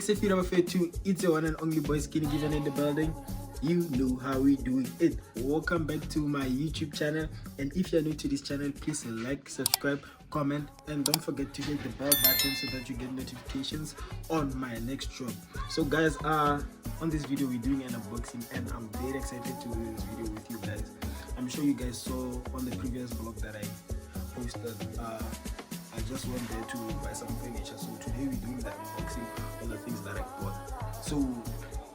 yes, if you're referred to, it's the one and only boy Skinny Given in the building. You know how we doing it. Welcome back to my YouTube channel, and if you're new to this channel, please like, subscribe, comment, and don't forget to hit the bell button so that you get notifications on my next drop. So guys, on this video we're doing an unboxing, and I'm very excited to do this video with you guys. I'm sure you guys saw on the previous vlog that I posted, I just went there to buy some furniture. So today we're doing the unboxing of the things that I bought. So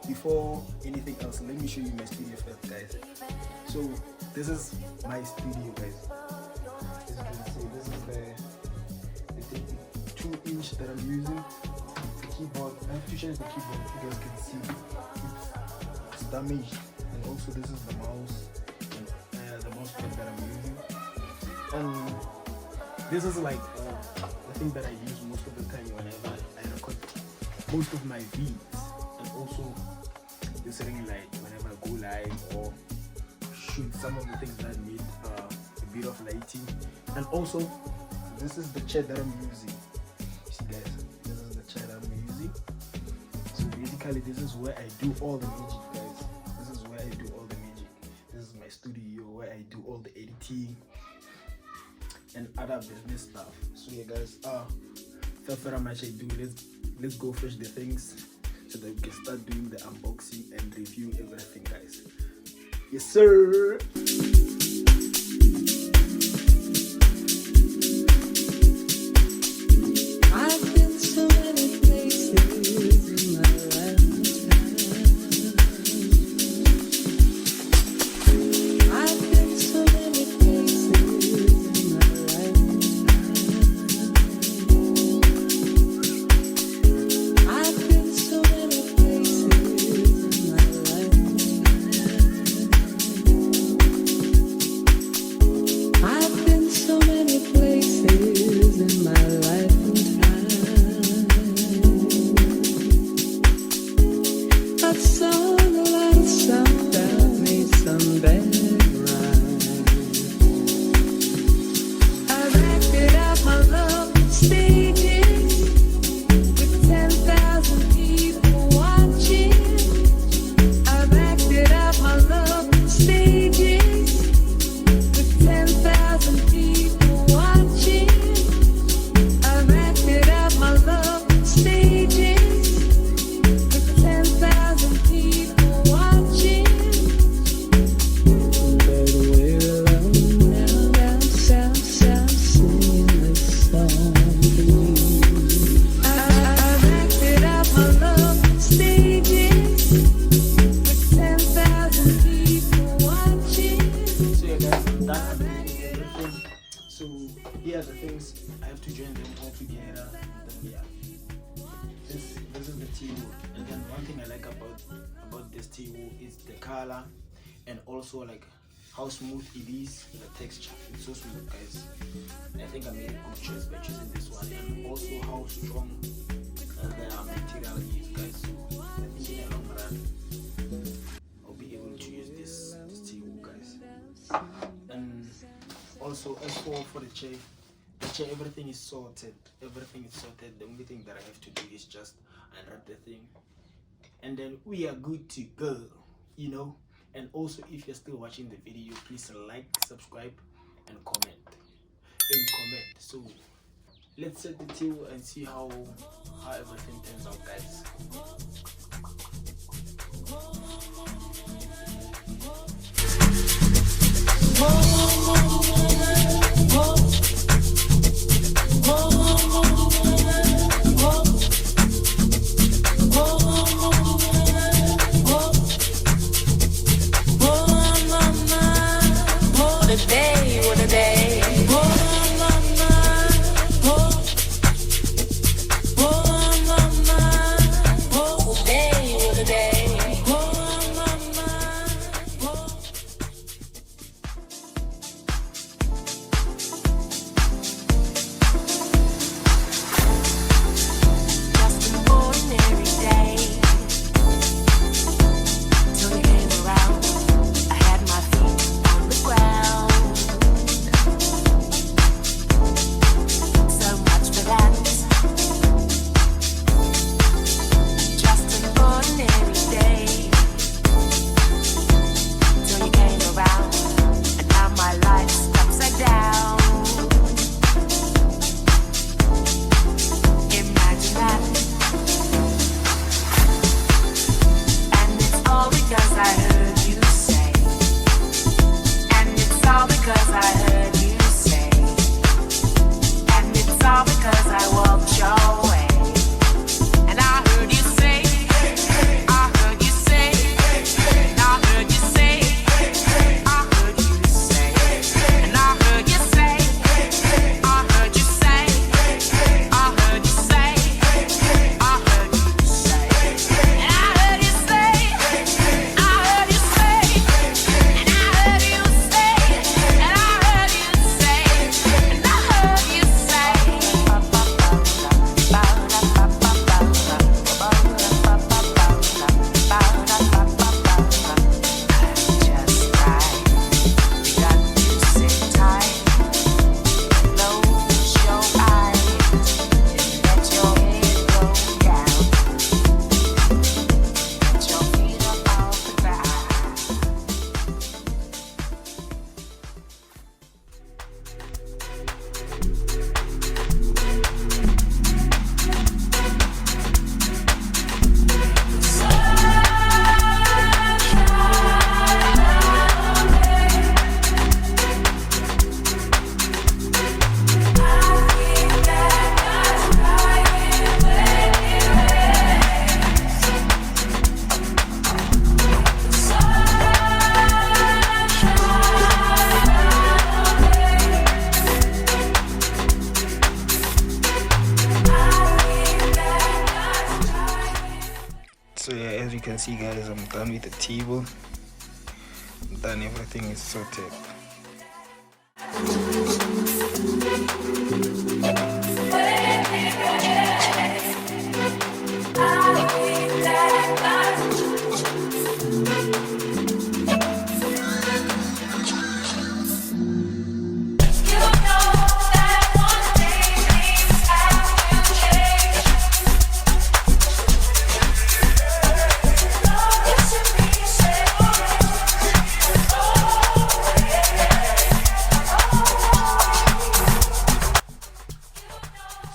before anything else, let me show you my studio first, guys. So this is my studio, guys. As you can see, this is the 32-inch that I'm using. The keyboard, I have to change the keyboard. You guys can see it's damaged, and also this is the mouse and the mouse pad that I'm using. And this is like the thing that I use most of the time whenever I record most of my beats, and also this ring light whenever I go live or shoot some of the things that need a bit of lighting. And also this is the chair that I'm using. See guys, this is the chair that I'm using. So basically this is where I do all the magic, guys. This is where I do all the magic. This is my studio where I do all the editing and other business stuff. So yeah guys, without further much ado, let's go fetch the things so that we can start doing the unboxing and review everything, guys. Yes sir. So here are the things. I have to join them all together. Then yeah, this is the table. And then one thing I like about this table is the color, and also like how smooth it is, the texture. It's so smooth, guys. I think I made a good choice by choosing this one, and also how strong the material is, guys. So I think in the long run I'll be able to use this table, guys. And also as for the chair, everything is sorted. The only thing that I have to do is just unwrap the thing, and then we are good to go, you know. And also, if you're still watching the video, please like, subscribe, and comment. So let's set the table and see how everything turns out, guys. What a day. can see, guys, I'm done with the table. I'm done, everything is sorted.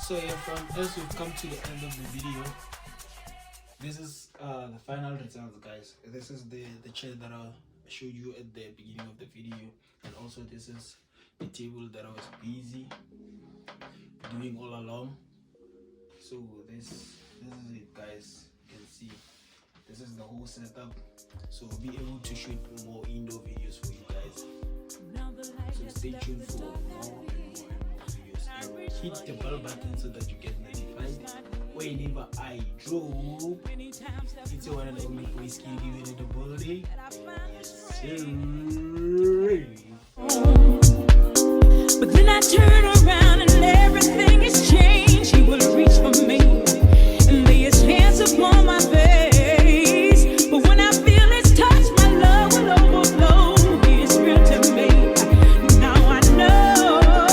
So yeah, as we've come to the end of the video, this is the final results, guys. This is the chair that I showed you at the beginning of the video, and also this is the table that I was busy doing all along. So this is it, guys. You can see this is the whole setup. So I'll be able to shoot more indoor videos for you guys. So stay tuned for more and more videos. And hit the bell button so that you get notified whenever I drop. It's your one and only boy Skilly giving it a body. Yes, sir. But then I turn around.